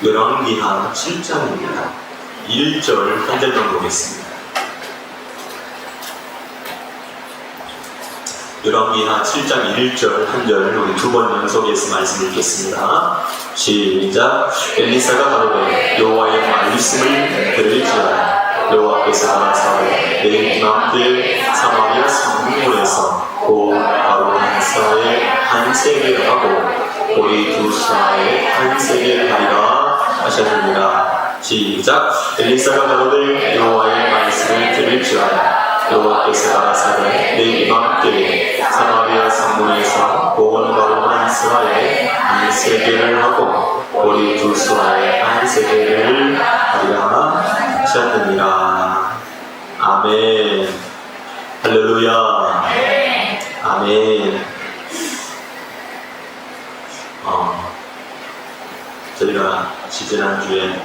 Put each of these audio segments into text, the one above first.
열왕기하 7장입니다. 1절 한 절만 보겠습니다. 열왕기하 7장 1절 한 절 우리 두 번 연속해서 말씀 읽겠습니다. 시작. 엘리사가 가로되 여호와의 말씀을 들을지어다. 여호와께서 가라사대 내 이맘때 사마리아 성문에서 고 바로한사의 한 세계를 하고 고리 두 사의 한 세계를 하리라 하셨느니라. 시작. 엘리사가 가로되 여호와의 말씀을 들을지어다. 여호와께서 가라사대 내 이맘때 사마리아 성문에서 고온 바로한사의 한 세계를 하고 고리 두 사의 한 세계를 하리라 하셨느니라. 아멘. 할렐루야. 아멘. 저희가 지지난주에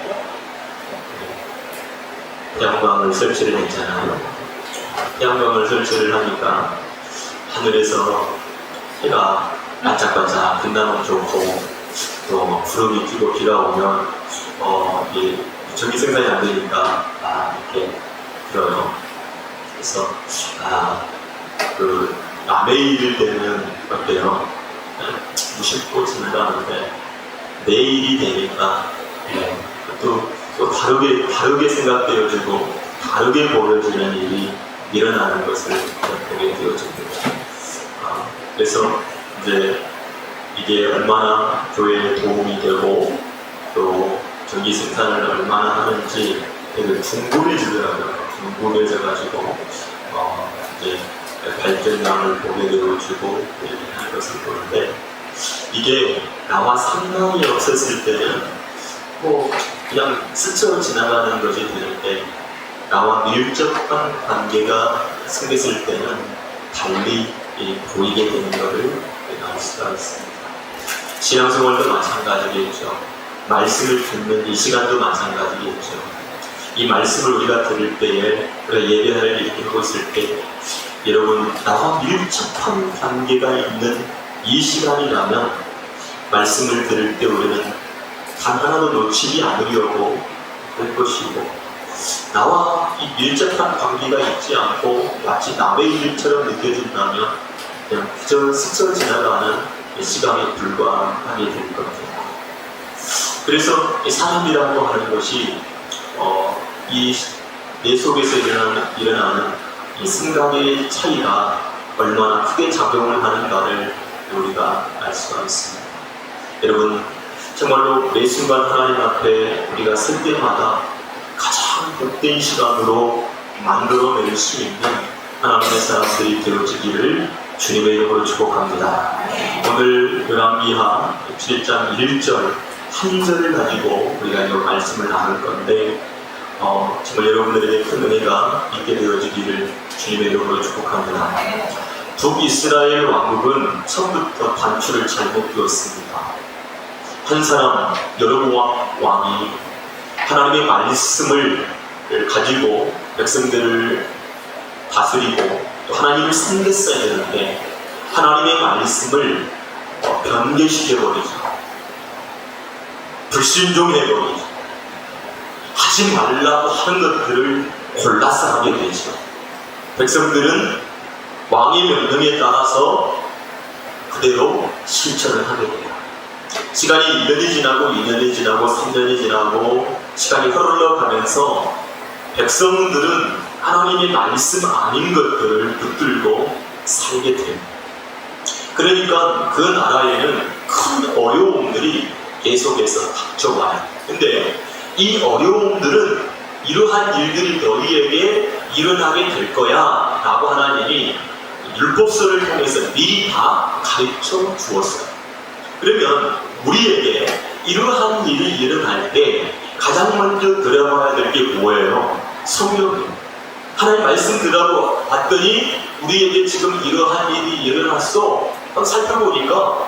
태양광을 설치를 했잖아요. 태양광을 설치를 하니까 하늘에서 해가 반짝반짝 빛나면 좋고 또 구름이 끼고 비가 오면 전기 생산이 안 되니까 이렇게 들어요. 그래서 남의 일일 때는 어때요? 무심코 지나가는데 내일이 되니까 또 다르게 생각되어지고 다르게 보여지는 일이 일어나는 것을 보게 되어집니다. 그래서 이제 이게 얼마나 교회에 도움이 되고 또 전기 생산을 얼마나 하는지 되게 궁금해지더라고요. 궁금해져가지고 이제 발전량을 보게 되어지고 하는 것을 보는데 이게 나와 상관이 없었을 때는 그냥 스쳐 지나가는 것이 되는데 나와 밀접한 관계가 생겼을 때는 달리 보이게 되는 것을 알 수가 있습니다. 신앙생활도 마찬가지겠죠. 말씀을 듣는 이 시간도 마찬가지겠죠. 이 말씀을 우리가 들을 때에 우리가 예배를 이렇게 하고 있을 때 여러분 나와 밀접한 관계가 있는 이 시간이라면 말씀을 들을 때 우리는 단 하나도 놓치지 않으려고 할 것이고 나와 이 밀접한 관계가 있지 않고 마치 남의 일처럼 느껴진다면 그냥 그저 스쳐 지나가는 시간에 불과하게 될 겁니다. 그래서 이 사람이라고 하는 것이 이 내 속에서 일어나는 이 생각의 차이가 얼마나 크게 작용을 하는가를 우리가 알 수가 있습니다. 여러분 정말로 매 순간 하나님 앞에 우리가 설 때마다 가장 복된 시간으로 만들어낼 수 있는 하나님의 사람들이 되어지기를 주님의 이름으로 축복합니다. 오늘 열왕기하 7장 1절 한 절을 가지고 우리가 이 말씀을 나눌 건데 정말 여러분들에게 큰 은혜가 있게 되어지기를 주님의 이름으로 축복합니다. 북이스라엘 왕국은 처음부터 단추를 잘못 두었습니다. 한 사람 여로보암 왕이 하나님의 말씀을 가지고 백성들을 다스리고 또 하나님을 섬겼어야 되는데 하나님의 말씀을 변개시켜버리죠. 불순종해버리죠. 하지 말라고 하는 것들을 골라서 하게 되죠. 백성들은 왕의 명령에 따라서 그대로 실천을 하게 돼요. 시간이 1년이 지나고 2년이 지나고 3년이 지나고 시간이 흘러가면서 백성들은 하나님의 말씀 아닌 것들을 붙들고 살게 돼요. 그러니까 그 나라에는 큰 어려움들이 계속해서 닥쳐와요. 근데 이 어려움들은 이러한 일들이 너희에게 일어나게 될 거야 라고 하나님이 율법서를 통해서 미리 다 가르쳐 주었어요. 그러면 우리에게 이러한 일이 일어날 때 가장 먼저 들어봐야 될 게 뭐예요? 성경이에요. 하나님 말씀 들어보고 봤더니 우리에게 지금 이러한 일이 일어났어. 살펴보니까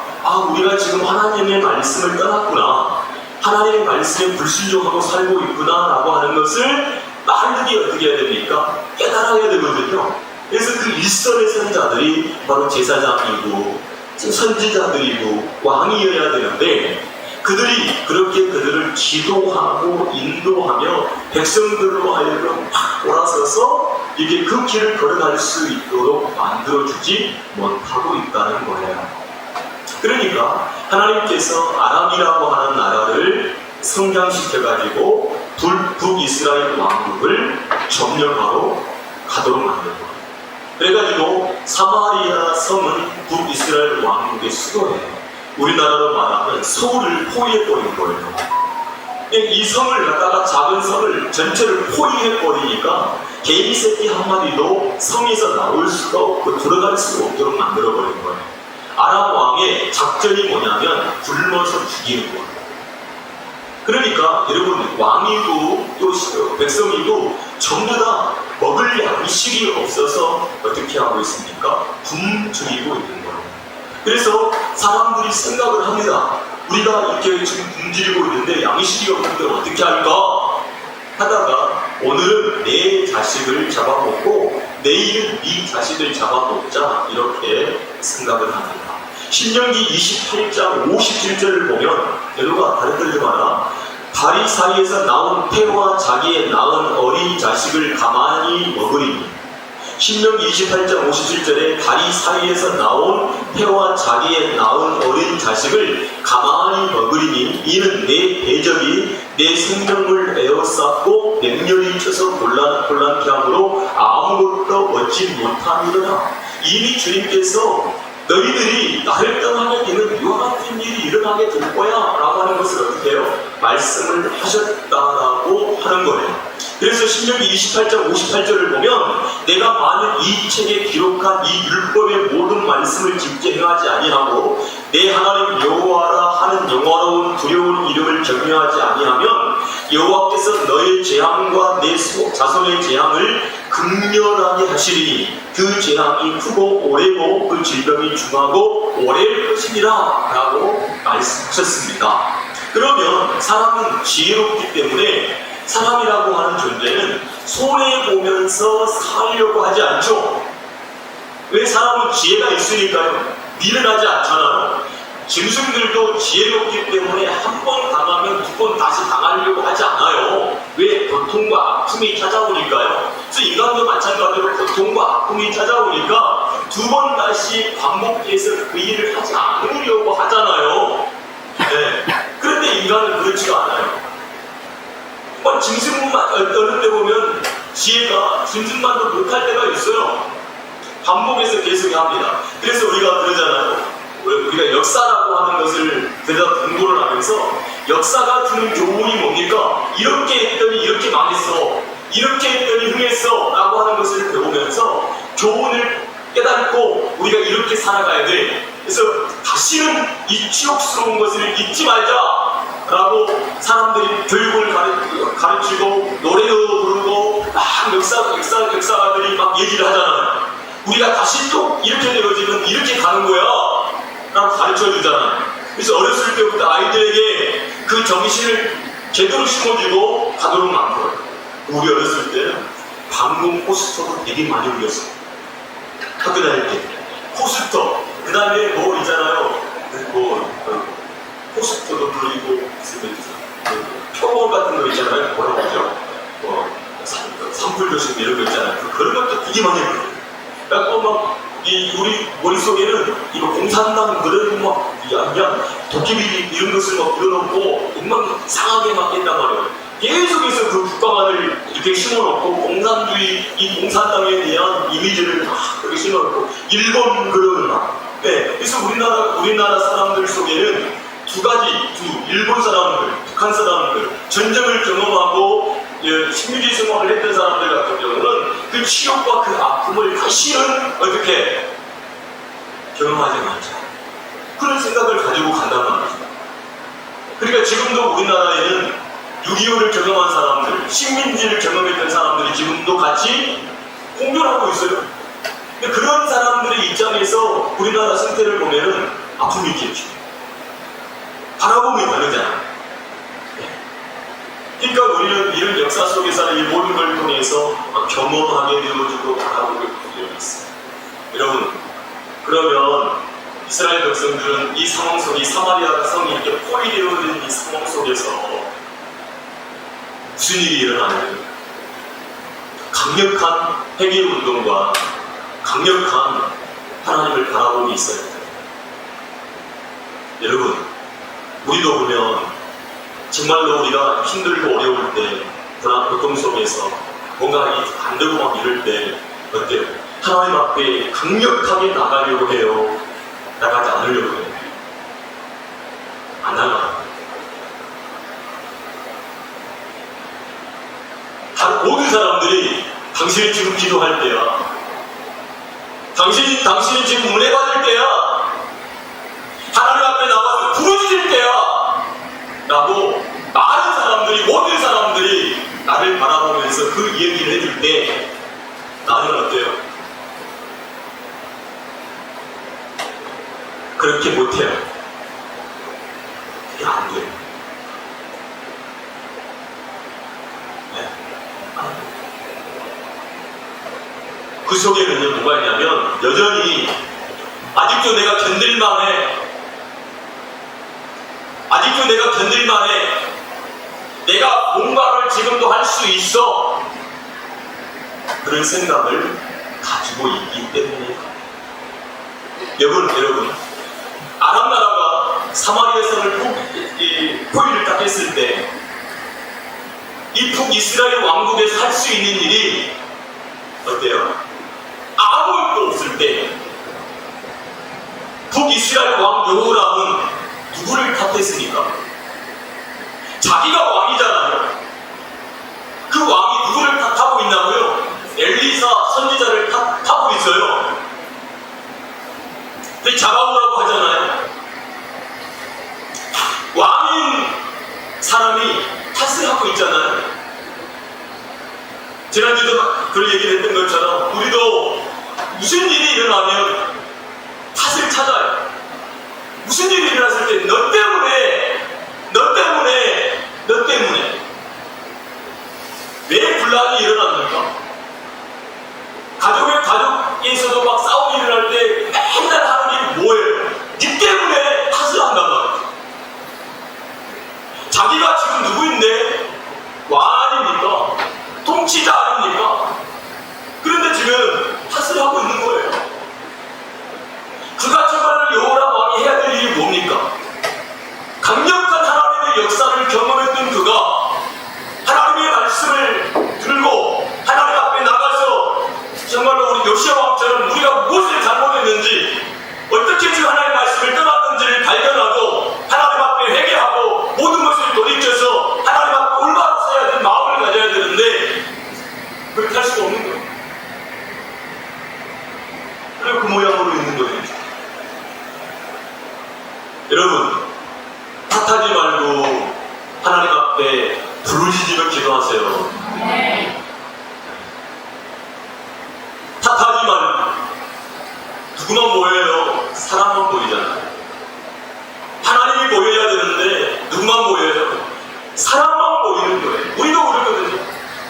우리가 지금 하나님의 말씀을 떠났구나. 하나님의 말씀에 불순종하고 살고 있구나 라고 하는 것을 빠르게 어떻게 해야 됩니까? 깨달아야 되거든요. 그래서 그 일선의 선자들이 바로 제사장이고 선지자들이고 왕이어야 되는데 그들이 그렇게 그들을 지도하고 인도하며 백성들로 하여금 팍 돌아서서 이게 그 길을 걸어갈 수 있도록 만들어주지 못하고 있다는 거예요. 그러니까 하나님께서 아람이라고 하는 나라를 성장시켜가지고 북이스라엘 왕국을 점령하러 가도록 만든 거예요. 그래가지고 사마리아 성은 북이스라엘 왕국의 수도예요. 우리나라로 말하면 서울을 포위해버린 거예요. 이 성을 갖다가 작은 성을 전체를 포위해버리니까 개미 새끼 한 마리도 성에서 나올 수가 없고 들어갈 수가 없도록 만들어버린 거예요. 아람 왕의 작전이 뭐냐면 굶어서 죽이는 거예요. 그러니까 여러분 왕이고 또 백성이고 전부 다 먹을 양식이 없어서 어떻게 하고 있습니까? 굶주리고 있는 거예요. 그래서 사람들이 생각을 합니다. 우리가 이렇게 지금 굶주리고 있는데 양식이 없는데 어떻게 할까? 하다가 오늘은 내 자식을 잡아먹고 내일은 네 자식을 잡아먹자 이렇게 생각을 합니다. 신명기 28장 57절을 보면 여러분과 다른 데를 봐라. 다리 사이에서 나온 태와 자기의 낳은 어린 자식을 가만히 먹으리니. 신명기 28장 57절에 다리 사이에서 나온 태와 자기의 낳은 어린 자식을 가만히 먹으리니 이는 내 대적이 내 생명을 에워쌌고 맹렬히 쳐서 곤란케 함으로 아무것도 얻지 못함이더라. 이미 주님께서 너희들이 나를 떠나면 이는 이와 같은 일이 일어나게 될 거야 라고 하는 것을 어떻게 해요? 말씀을 하셨다라고 하는 거예요. 그래서 신명기 28장 58절을 보면 내가 만일 이 책에 기록한 이 율법의 모든 말씀을 깊게 행하지 아니하고 내 하나님 여호와라 하는 영화로운 두려운 이름을 경외하지 아니하면 여호와께서 너의 재앙과 내 자손의 재앙을 극렬하게 하시리니 그 재앙이 크고 오래고 그 질병이 중하고 오래일 것이니라 라고 말씀하셨습니다. 그러면 사람은 지혜롭기 때문에 사람이라고 하는 존재는 손해보면서 살려고 하지 않죠. 왜? 사람은 지혜가 있으니까요. 미련하지 않잖아요. 짐승들도 지혜롭기 때문에 한 번 당하면 두 번 다시 당하려고 하지 않아요. 왜? 고통과 아픔이 찾아오니까요. 그래서 인간도 마찬가지로 고통과 아픔이 찾아오니까 두 번 다시 반복해서 그 일을 하지 않으려고 하잖아요. 네. 그런데 인간은 그렇지가 않아요. 짐승만 어느 때 보면 지혜가 짐승만도 못할 때가 있어요. 반복해서 계속 합니다. 그래서 우리가 그러잖아요. 우리가 역사라고 하는 것을 공부를 하면서 역사가 주는 교훈이 뭡니까? 이렇게 했더니 이렇게 망했어. 이렇게 했더니 흥했어. 라고 하는 것을 배우면서 교훈을 깨닫고 우리가 이렇게 살아가야 돼. 그래서 다시는 이 치욕스러운 것을 잊지 말자. 라고 사람들이 교육을 가르치고 노래도 부르고 막 역사가들이 막 얘기를 하잖아요. 우리가 다시 또 이렇게 되어지면 이렇게 가는 거야 라고 가르쳐 주잖아요. 그래서 어렸을 때부터 아이들에게 그 정신을 제대로 심어주고 가도록 만들어요. 우리 어렸을 때는 방문 포스터도 되게 많이 울렸어요. 학교 다닐 때 포스터 그 다음에 뭐 있잖아요. 포스터도 그리고 표본 같은 거 있잖아요. 뭐라고 하죠? 산불 교실 이런 거 있잖아요. 그런 것도 되게 많이 해요. 그래서 막 우리 머릿속에는 이거 공산당 그런 그냥 도깨비 이런 것을 막 불러놓고 막 이상하게 막 했단 말이에요. 계속해서 그 국가관을 이렇게 심어놓고 공산주의 이 공산당에 대한 이미지를 막 그렇게 심어놓고 일본 그런 네. 그래서 우리나라 사람들 속에는 두 가지, 일본 사람들, 북한 사람들, 전쟁을 경험하고 식민지 생활을 했던 사람들 같은 경우는 그 치욕과 그 아픔을 다시는 어떻게 경험하지 말자. 그런 생각을 가지고 간단 말이죠. 그러니까 지금도 우리나라에는 6.25를 경험한 사람들, 식민지를 경험했던 사람들이 지금도 같이 공존하고 있어요. 근데 그런 사람들의 입장에서 우리나라 상태를 보면은 아픔이 있겠죠. 바라봄이 다르잖아요. 그러니까 우리는 이런 역사 속에서 이 모든 걸 통해서 경험하게 되어지고 바라보게 되어 있어요. 여러분, 그러면 이스라엘 백성들은 이 상황 속에, 사마리아 성이 이렇게 포위되어 있는 이 상황 속에서 무슨 일이 일어나냐면 강력한 회개 운동과 강력한 하나님을 바라봄이 있어야 돼요. 여러분, 우리도 보면 정말로 우리가 힘들고 어려울 때, 불안, 고통 속에서 뭔가 안 되고 막 이럴 때 어때요? 하나님 앞에 강력하게 나가려고 해요? 나가지 않으려고 해요? 안 나가요. 모든 사람들이 당신이 지금 기도할 때야, 당신이 지금 은혜 받을 때야, 하나님 앞에 나가서 부르짖을 때야 라고 많은 사람들이, 모든 사람들이 나를 바라보면서 그 이야기를 해줄 때 나는 어때요? 그렇게 못해요. 그게 안 돼요. 네. 안 돼요. 그 속에는 뭐가 있냐면 여전히 아직도 내가 견딜만해. 아직도 내가 견딜만해. 내가 뭔가를 지금도 할 수 있어. 그런 생각을 가지고 있기 때문에. 여러분, 아람 나라가 사마리아 성을 포위를 딱 했을 때, 이 북이스라엘 왕국에서 할 수 있는 일이 어때요? 아무것도 없을 때, 북이스라엘 왕 여호람은 누구를 탓했습니까? 자기가 왕이잖아요. 그 왕이 누구를 탓하고 있냐고요? 엘리사 선지자를 탓하고 있어요. 근데 잡아오라고 하잖아요. 왕인 사람이 탓을 하고 있잖아요. 지난주도 그런 얘기를 했던 것처럼 우리도 무슨 일이 일어나면 탓을 찾아요. 무슨 일이 일어났을 때 너 때문에 왜 분란이 일어납니까? 가족에서도 막 싸움이 일어날 때 맨날 하는 게 뭐예요? 니 때문에 탓을 한단 말이에요. 자기가 지금 누구인데? 왕 아닙니까? 통치자 아닙니까? 그런데 지금 탓을 하고 있는 거예요. 그가 정말 여호람 왕이 해야 될 일이 뭡니까? 강력한 하나님의 역사를 경험했던 그가 하나님의 말씀을 들고 하나님 앞에 나가서 정말로 우리 요시아 왕처럼 우리가 무엇을 잘못했는지, 어떻게 지금 하나님의 말씀을 떠났는지를 발견하고 하나님 앞에 회개하고 모든 것을 돌이켜서 하나님 앞에 올바로 서야 될 마음을 가져야 되는데 그렇게 할 수가 없는 거예요. 그리고 그 모양으로 있는 거예요. 여러분, 탓하지 말고 하나님 앞에 부르짖으며 기도하세요. 네. 탓하지 말고. 누구만 보여요? 사람만 보이잖아요. 하나님이 보여야 되는데 누구만 보여요? 사람만 보이는 거예요. 우리도 그러거든요.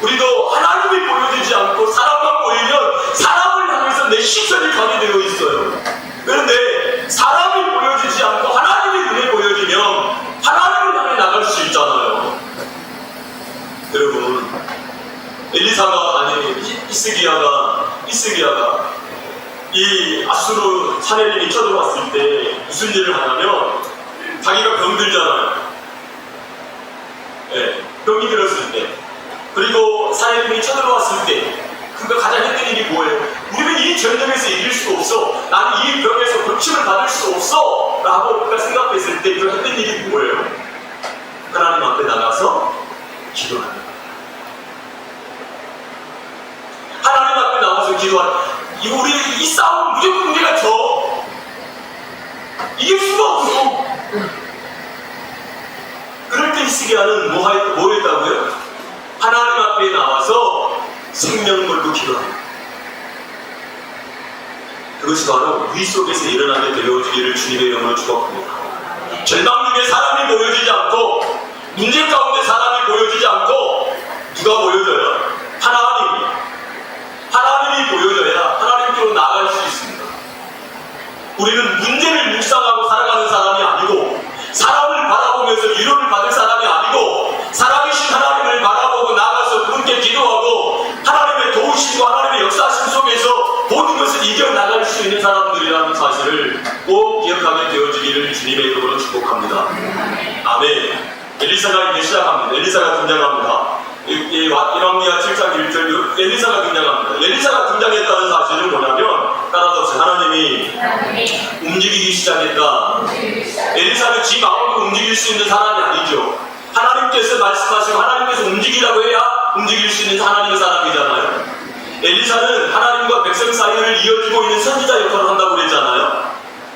우리도 하나님이 보여지지 않고 사람만 보이면 사람을 향해서 내 시선이 가게 되어 있어요. 그런데 사람이 보여지지 않고 하나님의 눈에 보여지면 하나님을 향해 나갈 수 있잖아요. 여러분, 히스기야가 이 아수르 사내림이 쳐들어왔을 때 무슨 일을 하냐면, 자기가 병들잖아요. 네, 병이 들었을 때, 그리고 사내림이 쳐들어왔을 때 그가 가장 했던 일이 뭐예요? 우리는 이 전쟁에서 이길 수 없어, 나는 이 병에서 고침을 받을 수 없어 라고 그가 생각했을 때 그가 했던 일이 뭐예요? 하나님 앞에 나가서 기도하는 거예요. 하나님 앞에 나가서 기도하는, 우리 이 싸움 무조건 우리가 져. 이길 수가 없어. 그럴 때 히스기야는 뭐 했다고요? 하나님 앞에 나와서 생명 걸고 기도합니다. 그것이 바로 위 속에서 일어나게 되어주기를 주님의 이름으로 축복합니다. 절망 중에 사람이 보여지지 않고, 문제 가운데 사람이 보여지지 않고, 누가 보여져요? 하나님이 보여져야 하나님께로 나아갈 수 있습니다. 우리는 문제를 묵상하고 살아가는 사람이 아니고, 사람을 바라보면서 위로를 받을 사람이 아니고, 살아계신 하나님을 바라보고 나가서 그분께 기도하고 하나님의 도우심과 하나님의 역사하심 속에서 모든 것을 이겨나갈 수 있는 사람들이라는 사실을 꼭 기억하게 되어지기를 주님의 이름으로 축복합니다. 아멘. 엘리사가 이제 시작합니다. 엘리사가 등장합니다. 이람기하 7장 1절 엘리사가 등장합니다. 엘리사가 등장했다는 사실은 뭐냐면, 따라서 하나님이 움직이기 시작했다. 엘리사는 지 마음으로 움직일 수 있는 사람이 아니죠. 하나님께서 말씀하시고 하나님께서 움직이라고 해야 움직일 수 있는 하나님의 사람이잖아요. 엘리사는 하나님과 백성 사이를 이어주고 있는 선지자 역할을 한다고 그랬잖아요.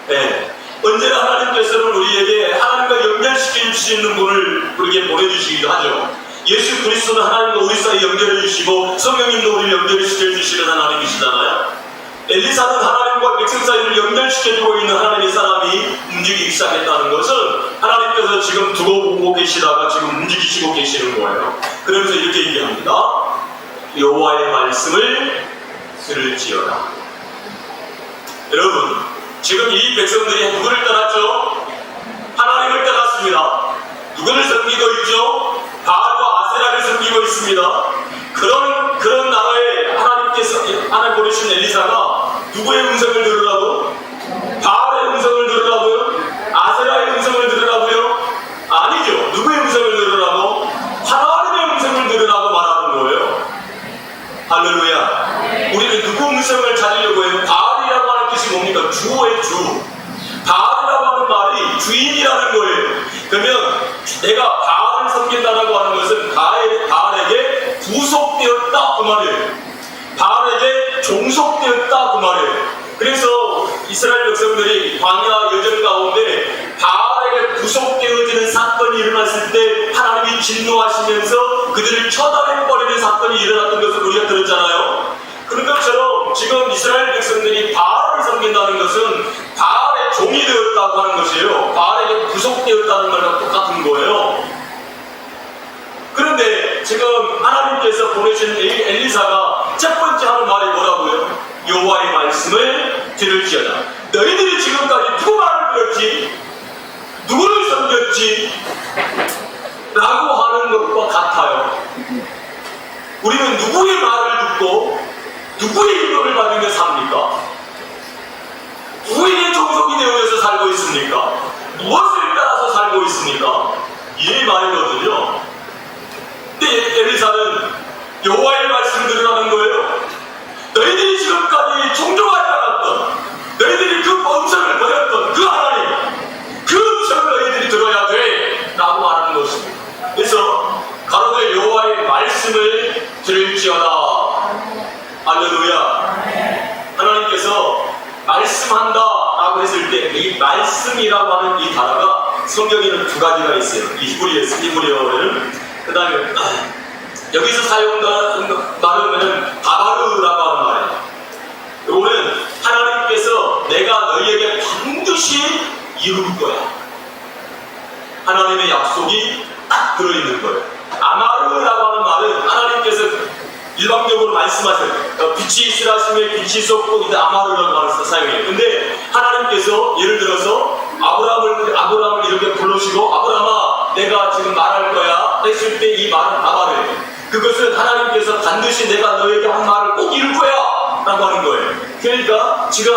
네. 언제나 하나님께서는 우리에게 하나님과 연결시킬 수 있는 분을 우리에게 보내주시기도 하죠. 예수 그리스도는 하나님과 우리 사이 연결해 주시고 성령님도 우리를 연결시켜 주시는 하나님이시잖아요. 엘리사는 하나님과 백성 사이를 연결시켜주고 있는 하나님의 사람이 움직이기 시작했다는 것은 하나님께서 지금 두고 보고 계시다가 지금 움직이시고 계시는 거예요. 그러면서 이렇게 얘기합니다. 여호와의 말씀을 들을지어다. 여러분, 지금 이 백성들이 누구를 떠났죠? 하나님을 떠났습니다. 누구를 섬기고 있죠? 바알과 아세라를 섬기고 있습니다. 그런 나라에 하나님 보내신 엘리사가 누구의 음성을 들으라고? 바알의 음성을 들으라고요? 아세라의 음성을 들으라고요? 아니죠. 누구의 음성을 들으라고? 하나님의 음성을 들으라고 말하는 거예요. 할렐루야. 우리는 누구 음성을 찾으려고 해요? 바알이라고 하는 뜻이 뭡니까? 주어의 주. 바알이라고 하는 말이 주인이라는 거예요. 그러면 내가 바알을 섬긴다라고 하는 것은 바알에게 구속되었다 그 말이에요. 바알에게 종속되었다 그 말이에요. 그래서 이스라엘 백성들이 광야 여정 가운데 바알에게 구속되어지는 사건이 일어났을 때 하나님이 진노하시면서 그들을 처단해버리는 사건이 일어났던 것을 우리가 들었잖아요. 그런 것처럼 지금 이스라엘 백성들이 바알을 섬긴다는 것은 바알의 종이 되었다고 하는 것이에요. 바알에게 구속되었다는 말과 똑같은 거예요. 그런데 지금 하나님께서 보내신 엘리사가 첫 번째 하는 말이 뭐라고요? 여호와의 말씀을 들을지어다. 너희들이 지금까지 누구 말을 들었지? 누구를 섬겼지? 라고 하는 것과 같아요. 우리는 누구의 말을 듣고 누구의 인도를 받으며 삽니까? 누구에게 종속이 되어서 살고 있습니까? 무엇을 따라서 살고 있습니까? 이 말이거든요. 근데 엘리사는 여호와의 말씀을 들으라는 거예요. 너희들이 지금까지 존중하지 않았던, 너희들이 그 음성을 버렸던 그 하나님, 그 음성을 너희들이 들어야 돼 라고 하는 것입니다. 그래서 가로되 여호와의 말씀을 들을지어다. 할렐루야. 하나님께서 말씀한다 라고 했을 때 이 말씀이라고 하는 이 단어가 성경에는 두 가지가 있어요. 이 히브리어에는. 그 다음에 여기서 사용하는 말은 다바르라고 하는 말이에요. 이거는 하나님께서 내가 너희에게 반드시 이룰 거야. 하나님의 약속이 딱 들어있는 거예요. 아마르라고 하는 말은 하나님께서 일방적으로 말씀하셔요. 빛이 있으라 하시면 빛이 있었고 이제 아마르라는 말을 사용해요. 근데 하나님께서 예를 들어서 아브라함을 이렇게 부르시고 아브라함아 내가 지금 말할 거야 했을 때 이 말은 아마르예요. 그것은 하나님께서 반드시 내가 너에게 한 말을 꼭 이룰 거야 라고 하는 거예요. 그러니까 지금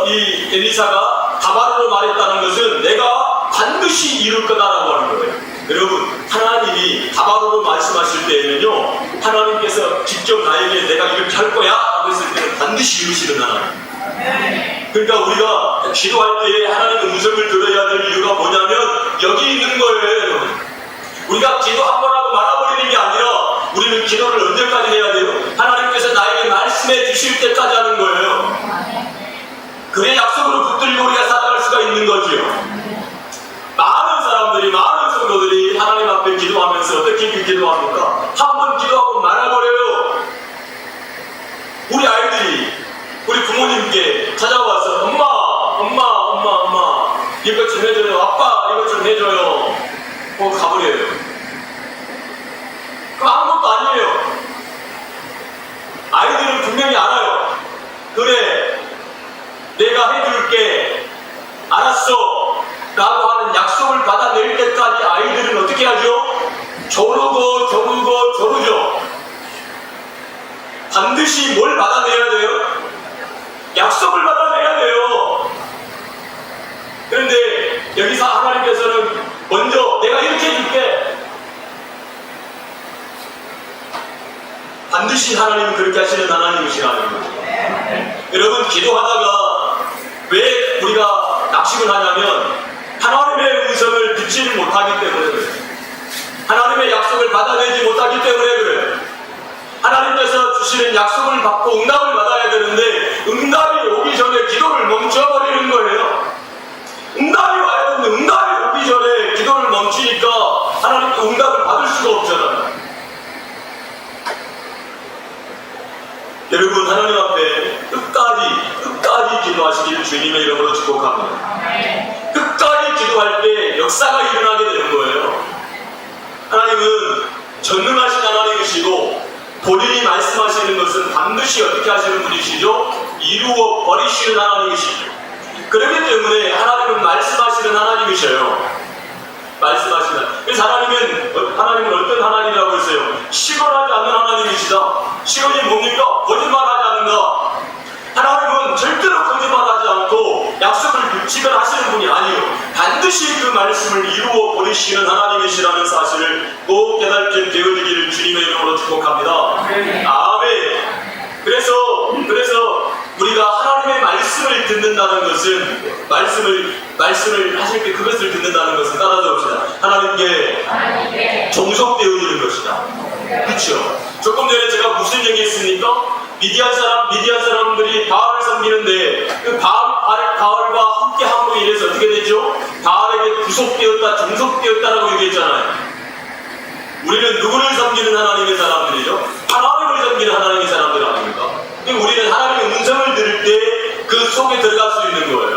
이 엘리사가 다바르로 말했다는 것은 내가 반드시 이룰 거다라고 하는 거예요. 여러분, 하나님이 다바르로 말씀하실 때에는요, 하나님께서 직접 나에게 내가 이렇게 할 거야 라고 했을 때는 반드시 이루시는 하나님. 그러니까 우리가 기도할 때에 하나님의 음성을 들어야 될 이유가 뭐냐면 여기 있는 거예요. 우리가 기도 한 번 하고 말아버리는 게 아니라 우리는 기도를 언제까지 해야 돼요? 하나님께서 나에게 말씀해 주실 때까지 하는 거예요. 그래 약속으로 붙들고 우리가 살아갈 수가 있는 거지요. 많은 성도들이 하나님 앞에 기도하면서 어떻게 기도합니까? 한 번 기도하고 말아버려요. 우리 아이들이 우리 부모님께 찾아와서 엄마 이것 좀 해줘요. 아빠 이것 좀 해줘요. 가버려요. 아무것도 아니에요. 아이들은 분명히 알아요. 그래 내가 해줄게 알았어 라고 하는 약속을 받아낼 때까지 아이들은 어떻게 하죠? 조르죠. 반드시 뭘 받아내야 돼요? 약속을 받아내야 돼요. 그런데 여기서 하나님께서는 먼저 내가 이렇게 해줄게. 반드시 하나님은 그렇게 하시는 하나님이시라는 거죠. 여러분, 기도하다가 왜 우리가 낙심을 하냐면 하나님의 음성을 듣지를 못하기 때문에 그래요. 하나님의 약속을 받아내지 못하기 때문에 그래요. 하나님께서 주시는 약속을 받고 응답을 받아야 되는데 응답이 오기 전에 기도를 멈춰버리는 거예요. 응답이 와야 되는데 응답이 오기 전에 기도를 멈추니까 하나님께 응답을 받을 수가 없잖아요. 여러분, 하나님 앞에 끝까지 기도하시기를 주님의 이름으로 축복합니다. 끝까지 기도할 때 역사가 일어나게 되는 거예요. 하나님은 전능하신 하나님이시고 본인이 말씀하시는 것은 반드시 어떻게 하시는 분이시죠? 이루어 버리시는 하나님이시죠. 그렇기 때문에 하나님은 말씀하시는 하나님이셔요. 그래서 하나님은 어떤 하나님이라고 했어요? 시건하지 않는 하나님이시다. 시건이 뭡니까? 거짓말하지 않는다. 하나님은 절대로 거짓말하지 않고 약속을 지켜하시는 분이 아니에요. 반드시 그 말씀을 이루어 버리시는 하나님이시라는 사실을 꼭 깨닫게 되어지기를 주님의 이름으로 축복합니다. 아멘. 그래서 우리가 하나님의 말씀을 듣는다는 것은 말씀을 하실 때 그것을 듣는다는 것은 따라서 봅시다. 하나님께 종속되어지는 것이다. 그렇죠? 조금 전에 제가 무슨 얘기했습니까? 미디안 사람들이 바알을 섬기는데 그 바알과 함께 함으로 인해서 어떻게 되죠? 바알에게 구속되었다, 종속되었다라고 얘기했잖아요. 우리는 누구를 섬기는 하나님의 사람들이죠? 하나님을 섬기는 하나님의 사람들 아닙니까? 우리는 하나님의 음성을 들을 때 그 속에 들어갈 수 있는 거예요.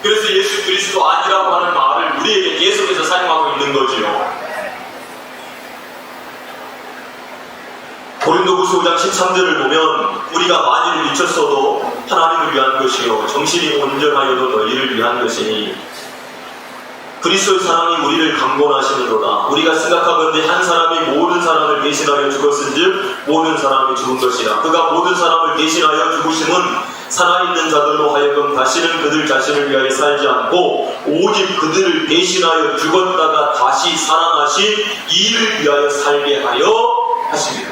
그래서 예수 그리스도 아니라고 하는 말을 우리에게 계속해서 사용하고 있는 거지요. 고린도후서 5장 13절을 보면 우리가 만일 미쳤어도 하나님을 위한 것이요 정신이 온전하여도 너희를 위한 것이니 그리스도의 사랑이 우리를 강권하시는도다. 우리가 생각하건대 한 사람이 모든 사람을 대신하여 죽었은즉 모든 사람이 죽은 것이라. 그가 모든 사람을 대신하여 죽으심은 살아있는 자들로 하여금 다시는 그들 자신을 위하여 살지 않고 오직 그들을 대신하여 죽었다가 다시 살아나신 이를 위하여 살게 하여 하십니다.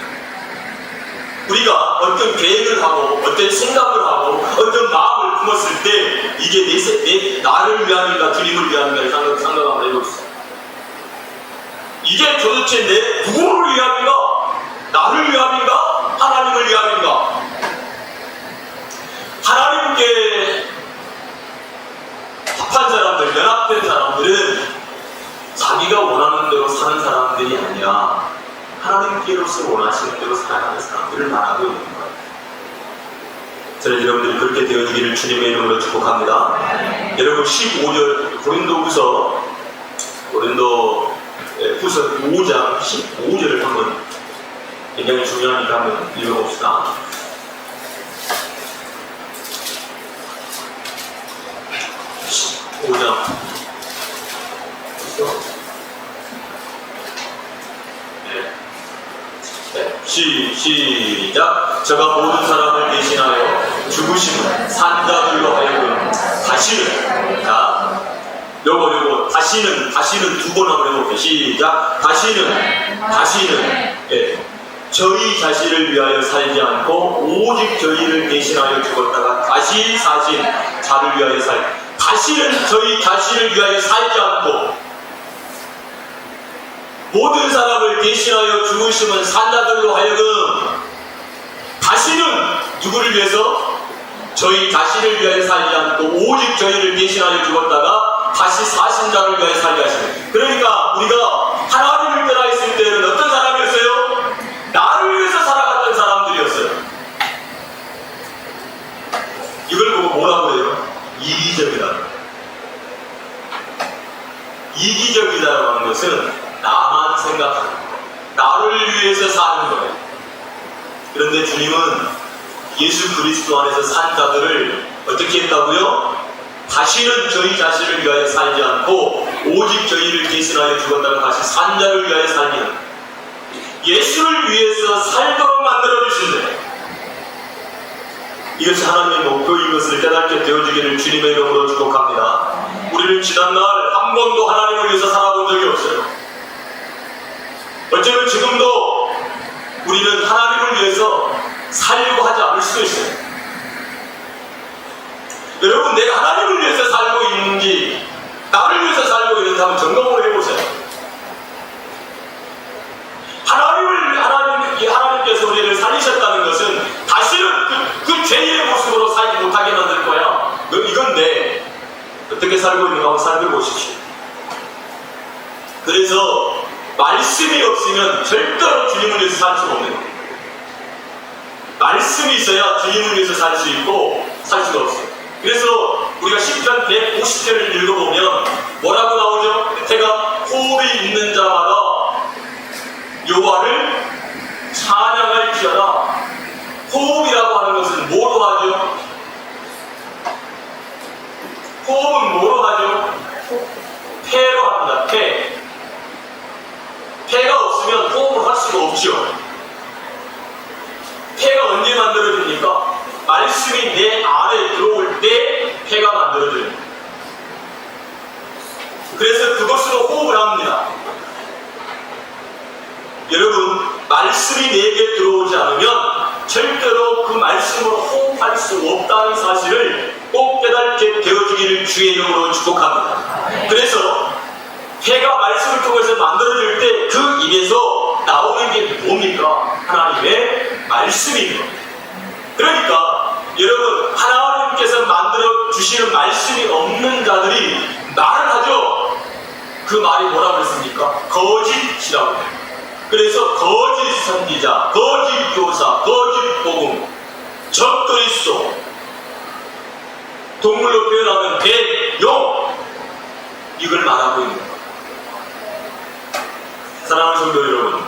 우리가 어떤 계획을 하고 어떤 생각을 하고 어떤 마음을 품었을 때 이게 나를 위함인가 주님을 위함인가 생각 한번 해봅시다. 이게 도대체 누구를 위함인가? 나를 위함인가? 하나님을 위함인가? 하나님께 합한 사람들, 연합된 사람들은 자기가 원하는 대로 사는 사람들이 아니라 하나님께로서 원하시는 대로 살아가는 사람들을 말하고 있는 거예요. 저는 여러분들이 그렇게 되어지기를 주님의 이름으로 축복합니다. 여러분 15절 고린도후서 5장 15절을 한번 굉장히 중요하니까 한번 읽어봅시다. 15장 시작. 저가 모든 사람을 대신하여 죽으심은 산자들로 하여금 다시는 요거 다시는 두 번 한번 해볼게요. 시작. 다시는 저희 자신을 위하여 살지 않고 오직 저희를 대신하여 죽었다가 다시 사신 자를 위하여 다시는 저희 자신을 위하여 살지 않고 모든 사람을 대신하여 죽으심은 산자들로 하여금 다시는 누구를 위해서? 저희 자신을 위하여 살지 않고 오직 저희를 대신하여 죽었다가 다시 사신 자를 위하여 살게 하시는. 그러니까 우리가 하나님을 떠나 있을 때는 어떤 사람이었어요? 나를 위해서 살아갔던 사람들이었어요. 이걸 보고 뭐라고 해요? 이기적이다라고 하는 것은 나만 생각하는 거예요. 나를 위해서 사는 거예요. 그런데 주님은 예수 그리스도 안에서 산 자들을 어떻게 했다고요? 다시는 저희 자신을 위하여 살지 않고 오직 저희를 대신하여 죽었다가 다시 산 자를 위하여 살기는 예수를 위해서 살도록 만들어주신대. 이것이 하나님의 목표인 것을 깨닫게 되어지기를 주님의 이름으로 축복합니다. 우리는 지난날 한 번도 하나님을 위해서 살아본 적이 없어요. 어쩌면 지금도 우리는 하나님을 위해서 살려고 하지 않을 수도 있어요. 여러분, 내가 하나님을 위해서 살고 있는지 나를 위해서 살고 있는지 한번 점검을 해보세요. 하나님께서 우리를 살리셨다는 것은 다시는 그 죄의 모습으로 살지 못하게 만들 거야. 이건데 어떻게 살고 있는가 한번 살펴보십시오. 그래서 말씀이 없으면 절대로 주님을 위해서 살 수가 없는 거예요. 말씀이 있어야 주님을 위해서 살 수 있고 살 수가 없어요. 그래서 우리가 시편 150편을 읽어보면 뭐라고 나오죠? 태가 호흡이 있는 자마다 여호와를 찬양할지어다. 호흡이라고 하는 것은 뭐로 하죠? 호흡은 뭐로 하죠? 폐로 합니다. 폐가 없으면 호흡을 할 수가 없죠. 폐가 언제 만들어집니까? 말씀이 내 안에 들어올 때 폐가 만들어져요. 그래서 그것으로 호흡을 합니다. 여러분, 말씀이 내게 들어오지 않으면 절대로 그 말씀으로 호흡할 수 없다는 사실을 꼭 깨닫게 되어지기를 주의 이름으로 축복합니다. 그래서 폐가 말씀을 통해서 만들어질 때 그 입에서 나오는 게 뭡니까? 하나님의 말씀입니다. 그러니까 여러분, 하나님께서 만들어 주시는 말씀이 없는 자들이 말을 하죠. 그 말이 뭐라고 했습니까? 거짓이라고 해요. 그래서 거짓 선지자, 거짓 교사, 거짓 복음, 적그리스도, 동물로 표현하면 대용, 이걸 말하고 있는 거예요. 사랑하는 성도 여러분,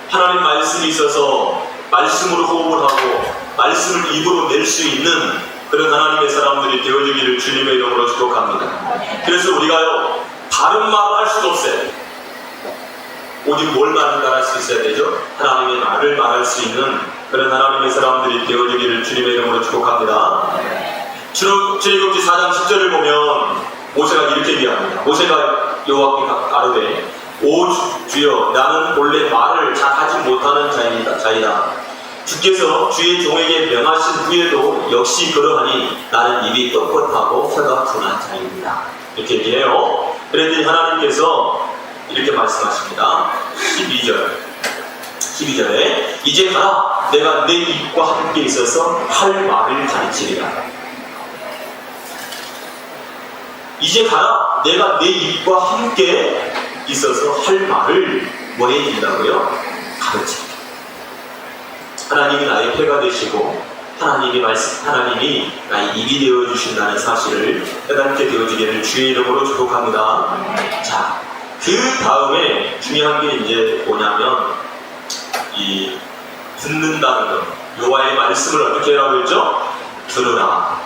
하나님 말씀이 있어서 말씀으로 호흡을 하고 말씀을 입으로 낼 수 있는 그런 하나님의 사람들이 되어지기를 주님의 이름으로 축복합니다. 그래서 우리가요, 다른 말을 할 수도 없어요. 오직 뭘 말할 수 있어야 되죠? 하나님의 말을 말할 수 있는 그런 하나님의 사람들이 되어지기를 주님의 이름으로 축복합니다. 출애굽기 4장 10절을 보면 모세가 이렇게 얘기합니다. 모세가 여호와께 가로되 오 주여, 나는 본래 말을 잘 하지 못하는 자이다. 주께서 주의 종에게 명하신 후에도 역시 그러하니 나는 입이 뻣뻣하고 혀가 둔한 자입니다. 이렇게 얘기해요. 그랬더니 하나님께서 이렇게 말씀하십니다. 12절에 이제 가라, 내가 내 입과 함께 있어서 할 말을 가르치리라. 이제 가라, 내가 내 입과 함께 있어서 할 말을 뭐 해준다고요? 가르치리라. 하나님이 나의 폐가 되시고 하나님이 나의 입이 되어주신다는 사실을 깨닫게 되어지기를 주의 이름으로 축복합니다. 자, 그 다음에 중요한 게 이제 뭐냐면 이 듣는다는 것. 여호와의 말씀을 어떻게 하라고 했죠? 들으라.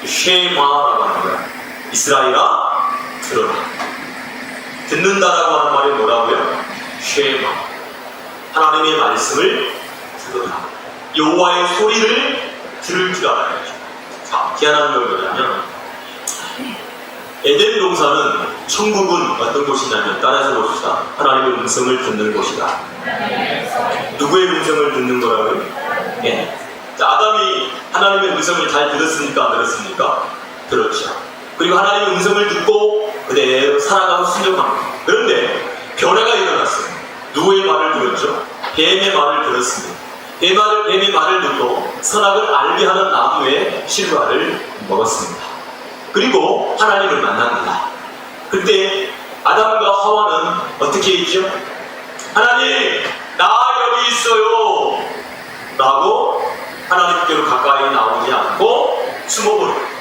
쉐마라고 하는 거야. 이스라엘아, 들어라. 듣는다라고 하는 말이 뭐라고요? 쉐마. 하나님의 말씀을 들어라. 여호와의 소리를 들을 줄 알아야죠. 자, 희한한 건 뭐냐면 에덴 동산은 천국은 어떤 곳이냐면, 따라서 봅시다. 하나님의 음성을 듣는 곳이다. 누구의 음성을 듣는 거라고요? 예. 자, 아담이 하나님의 음성을 잘 들었습니까? 안 들었습니까? 들었죠. 그리고 하나님의 음성을 듣고 그대로 살아가고 순종합니다. 그런데 변화가 일어났어요. 누구의 말을 들었죠? 뱀의 말을 들었습니다. 뱀의 말을 듣고 선악을 알게 하는 나무의 실과를 먹었습니다. 그리고 하나님을 만납니다. 그때 아담과 하와는 어떻게 했죠? 하나님, 나 여기 있어요 라고 하나님께로 가까이 나오지 않고 숨어버려요.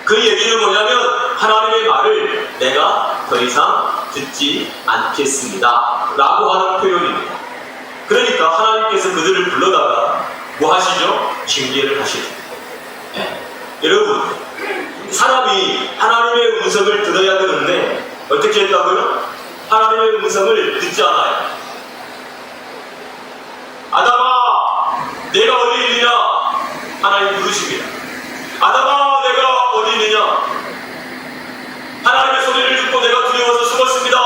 그 얘기는 뭐냐면 하나님의 말을 내가 더 이상 듣지 않겠습니다 라고 하는 표현입니다. 그러니까 하나님께서 그들을 불러다가 뭐 하시죠? 징계를 하시죠. 네. 여러분, 사람이 하나님의 음성을 들어야 되는데 어떻게 했다고요? 하나님의 음성을 듣지 않아요. 아담아, 내가 어디 있느냐? 하나님 부르십니다. 아담아, 내가 어디 있느냐? 하나님의 소리를 듣고 내가 두려워서 숨었습니다.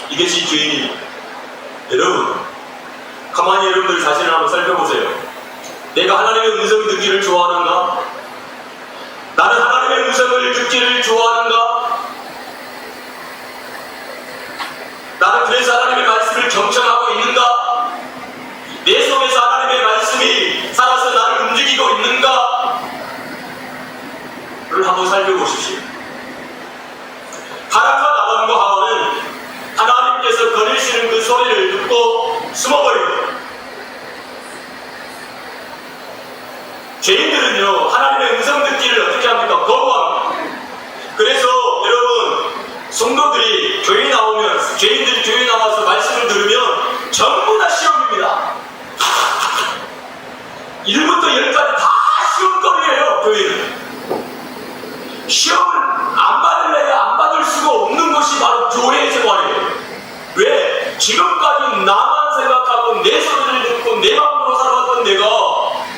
이것이 죄인입니다. 여러분, 가만히 여러분들 자신을 한번 살펴보세요. 내가 하나님의 음성을 듣기를 좋아하는가? 나는 하나님의 음성을 듣기를 좋아하는가? 나는 그래서 하나님의 말씀을 경청하고 있는가? 내 속에서 하나님의 말씀이 살아서 나를 움직이고 있는가? 를 한번 살펴보십시오. 가락과 나단과 하와는 하나님께서 거리시는 그 소리를 듣고 숨어버립니다. 죄인들은요, 하나님의 음성 듣기를 어떻게 합니까? 거부합니다. 그래서 여러분, 성도들이 교회 나오면, 죄인들이 교회 나와서 말씀을 들으면 전부 다 시험입니다. 1부터 10까지 다 시험거리예요, 교회는. 시험을 안 받을래야 안 받을 수가 없는 것이 바로 교회의 생활이에요. 왜? 지금까지 나만 생각하고 내 소리를 듣고 내 마음으로 살아왔던 내가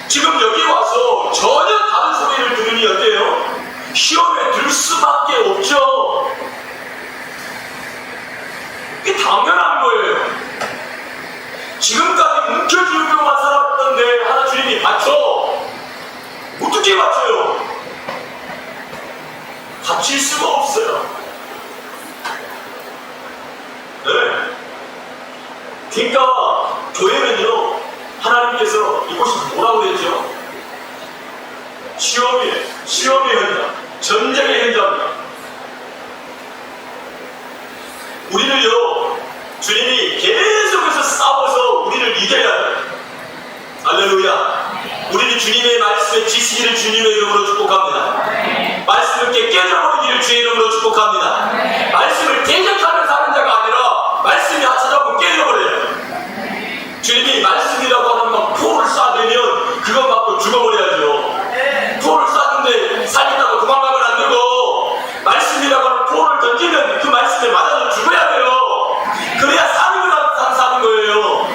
지금 여기 와서 전혀 다른 소리를 들으니 어때요? 시험에 들 수밖에 없죠. 이게 당연한 거예요. 지금까지 묵혀주고만 살았던데 하나 주님이 맞춰. 어떻게 맞춰요? 갇힐 수가 없어요. 네. 그러니까 교회는요, 하나님께서 이곳이 뭐라고 그랬죠? 시험의 현장, 전쟁의 현장입니다. 우리를요, 주님이 계속해서 싸워서 우리를 이겨야 해요. 할렐루야. 우리는 주님의 말씀에 지시기를 주님의 이름으로 축복합니다. 말씀을 깨져버리기를 주의 이름으로 축복합니다. 말씀을 대적하는 사는 자가 아니라 말씀이 하차자고 깨져버려요. 주님이 말씀이라고 하는 막 포를 쏴대면 그것 맞고 죽어버려야죠. 포를 쐈는데 살린다고 도망가면 안 되고, 말씀이라고 하는 포를 던지면 그 말씀에 맞아서 죽어야 돼요. 그래야 사는 거예요.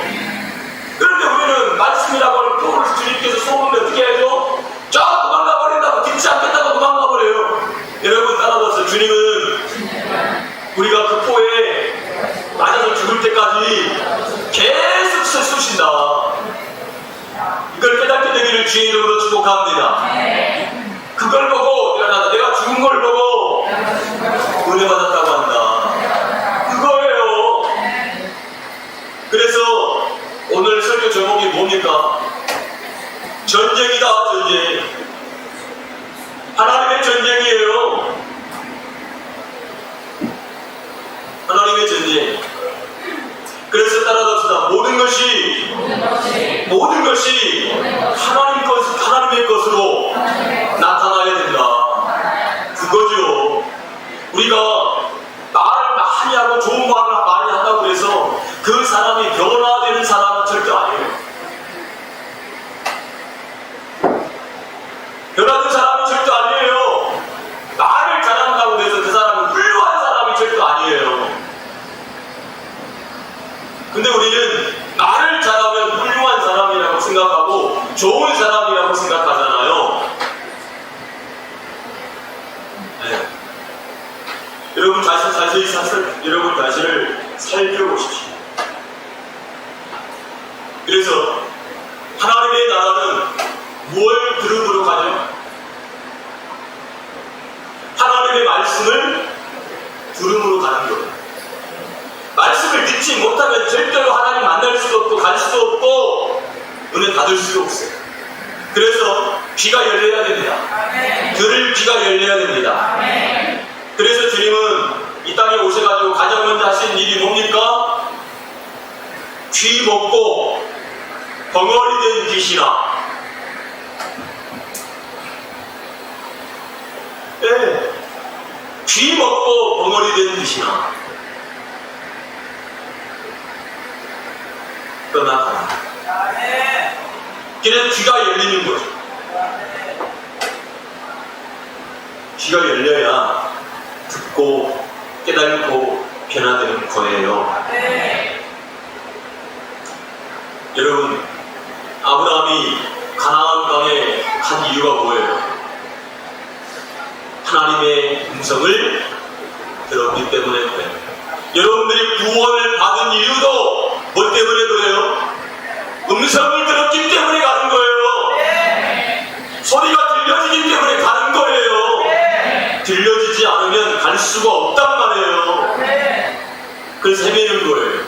그런데 우리는 말씀이라고 하는 포를 주님께서 쏘는데 어떻게 해야죠? 저 도망가 버린다고, 듣지 않겠다고 도망가 버려요. 여러분 따라서 주님은 우리가 그 포에 맞아서 죽을 때까지 계속 쏘신다. 이걸 깨닫게 되기를 주의 이름으로 축복합니다. 그걸 보고 내가 죽은 걸 보고 은혜 받았다고 한다. 그거예요. 그래서 오늘 설교 제목이 뭡니까? 전쟁이다, 전쟁. 하나님의 전쟁이에요. 하나님의 전쟁. 그래서 따라갑시다. 모든 것이 하나님의 것으로 나타나야 된다. 그거죠. 우리가 말을 많이 하고 좋은 말을 많이 한다고 해서 그 사람이 변화되는 사람은 절대 아니에요. 변화된 사람이 절대 아니에요. 말을 잘한다고 해서 그 사람은 훌륭한 사람이 절대 아니에요. 근데 우리는 말을 잘하면 훌륭한 사람이라고 생각하고 좋은 사람이라고 생각하잖아요. 네. 여러분 자신을 살펴보십시오. 그래서 하나님의 나라는 뭘 들음으로 가죠? 하나님의 말씀을 들음으로 가는 거예요. 말씀을 듣지 못하면 절대로 하나님 만날 수도 없고 갈 수도 없고 은혜 받을 수도 없어요. 그래서 귀가 열려야 됩니다. 들을 귀가 열려야 됩니다. 그래서 주님은 이 땅에 오셔가지고 가장 먼저 하신 일이 뭡니까? 귀 먹고 벙어리 된 귀신아. 네. 귀 먹고 벙어리 된 귀신아. 떠나가라. 그래서 귀가 열리는 거죠. 귀가 열려야 듣고 깨닫고 변화되는 거예요. 여러분, 아브라함이 가나안 땅에 간 이유가 뭐예요? 하나님의 음성을 들었기 때문에 그래요. 여러분들이 구원을 받은 이유도 뭐 때문에 그래요? 음성을 들었기 때문에 가는 거예요. 소리가 들려지기 때문에 가는 거예요. 들려지지 않으면 갈 수가 없단 말이에요. 그래서 헤매는 거예요.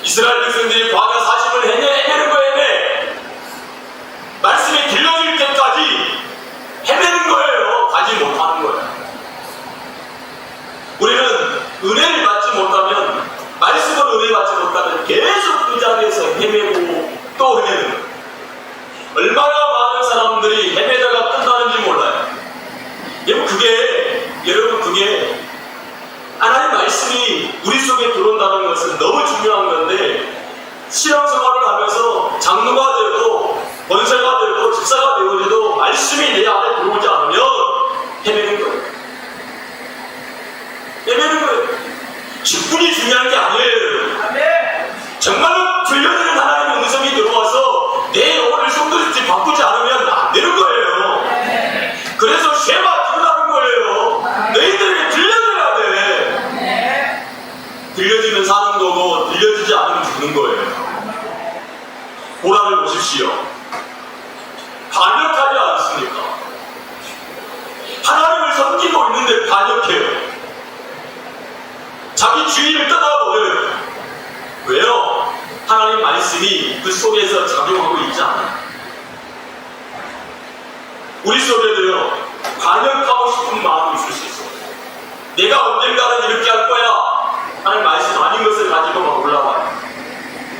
이스라엘 백성들이 광야 40을 헤매는 거예요. 말씀이 들려질 때까지 헤매는 거예요. 가지 못하는 거예요. 우리는 은혜를 받지 못하면, 말씀으로 은혜 받지 못하면 계속 그 자리에서 헤매고 또 헤매는 거예요. 얼마나 많은 사람들이 헤매다가 끝나는지 몰라요. 여러분 그게 하나님의 말씀이 우리 속에 들어온다는 것은 너무 중요한 건데, 신앙생활을 하면서 장로가 되고 권세가 되고 집사가 되고도 말씀이 내 안에 들어오지 않으면 헤매는 거예요. 헤매는 거예요. 직분이 중요한 게 아니에요. 정말로 들려지는 하나님의 음성이 들어와서 내 영혼을 성도롭게 바꾸지 않으면 안 되는 거예요. 그래서 쉐마 들으라는 거예요. 너희들에게 들려줘야 돼. 들려지면 사는 거고 들려지지 않으면 죽는 거예요. 보라를 보십시오. 반역하지 않습니까? 하나님을 섬기고 있는데 반역해요. 자기 주의를 떠나버려요. 왜요? 하나님 말씀이 그 속에서 작용하고 있지 않아요. 우리 속에도요, 반역하고 싶은 마음이 있을 수 있어요. 내가 언젠가는 이렇게 할 거야 하는 말씀 아닌 것을 가지고 막 올라와요.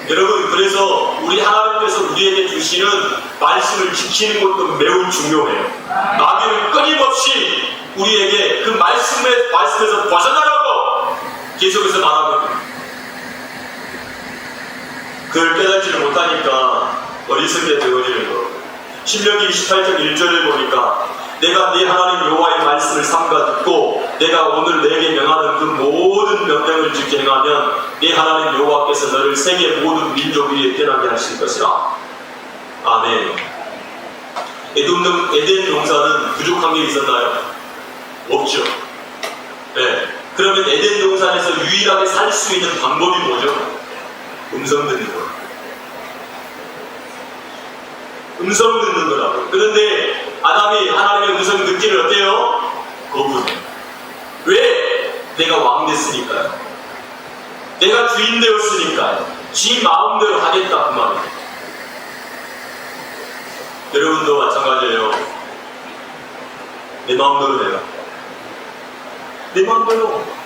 여러분, 그래서 우리 하나님께서 우리에게 주시는 말씀을 지키는 것도 매우 중요해요. 마귀는 끊임없이 우리에게 그 말씀에서 벗어나라고 계속해서 말하거든요. 그걸 깨닫지를 못하니까 어리석게 되어지는 거. 신명기 28장 1절을 보니까 내가 네 하나님 여호와의 말씀을 삼가 듣고 내가 오늘 내게 명하는 그 모든 명령을 지켜 행하면 네 하나님 여호와께서 너를 세계 모든 민족 위에 태어나게 하실 것이라. 아멘. 에덴 동산은 부족한 게 있었나요? 없죠. 네. 그러면 에덴 동산에서 유일하게 살 수 있는 방법이 뭐죠? 음성 듣는 거예요. 음성 듣는 거라고. 그런데 아담이 하나님의 음성 듣기를 어때요? 거부해요. 왜? 내가 왕 됐으니까요. 내가 주인 되었으니까요. 지 마음대로 하겠다 그 말이에요. 여러분도 마찬가지예요. 내 마음대로 해요. 내 마음대로.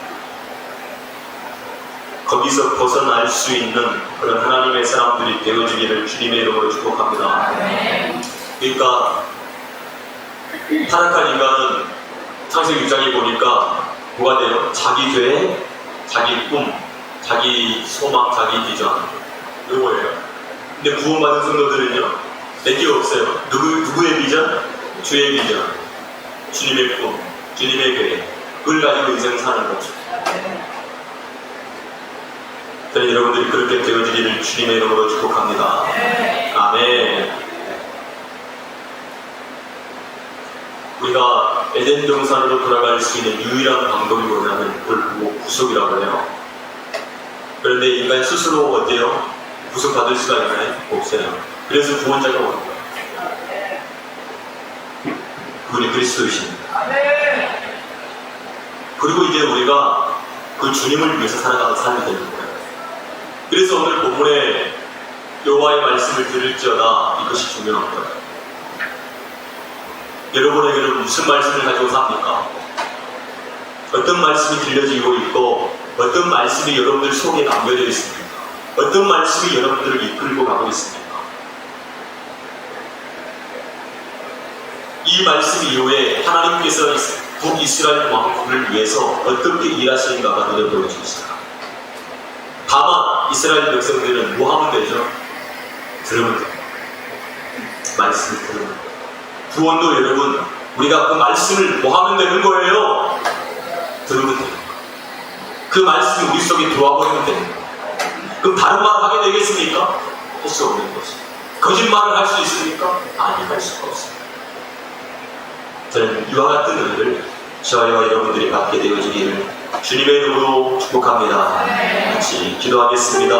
거기서 벗어날 수 있는 그런 하나님의 사람들이 되어주기를 주님의 이름으로 축복합니다. 그러니까 타락한 인간은 창세기 6장에 보니까 뭐가 돼요? 자기 죄, 자기 꿈, 자기 소망, 자기 비전, 이거예요. 근데 구원받은 성도들은요, 내게 없어요. 누구의 비전? 주의 비전, 주님의 꿈, 주님의 계획, 그걸 가지고 인생 사는 거죠. 저는 여러분들이 그렇게 되어지기를 주님의 이름으로 축복합니다. 아멘. 우리가 에덴 동산으로 돌아갈 수 있는 유일한 방법이 뭐냐면 그걸 보고 구속이라고 해요. 그런데 인간 스스로 어때요? 구속받을 수가 있나요? 없어요. 그래서 구원자가 오는 거예요. 그분이 그리스도이십니다. 그리고 이제 우리가 그 주님을 위해서 살아가는 삶이 되는 거예요. 그래서 오늘 본문에 여호와의 말씀을 들을지어다, 이것이 중요한 거예요. 여러분에게는 무슨 말씀을 가지고 삽니까? 어떤 말씀이 들려지고 있고 어떤 말씀이 여러분들 속에 남겨져 있습니까? 어떤 말씀이 여러분들을 이끌고 가고 있습니까? 이 말씀 이후에 하나님께서 북이스라엘 왕국을 위해서 어떻게 일하시는가가 눈에 보여주고 있습니다. 다만 이스라엘 백성들은 뭐 하면 되죠? 들으면 됩니다. 말씀을 들으면 됩니다. 구원도 여러분, 우리가 그 말씀을 뭐 하면 되는 거예요? 들으면 됩니다. 그 말씀이 우리 속에 들어와 버리면 됩니다. 그럼 다른 말 하게 되겠습니까? 할 수 없는 것입니다. 거짓말을 할 수 있습니까? 아니, 할 수가 없습니다. 저는 이와 같은 은혜를 저와 여러분들이 받게 되어지기를 주님의 이름으로 축복합니다. 같이 기도하겠습니다.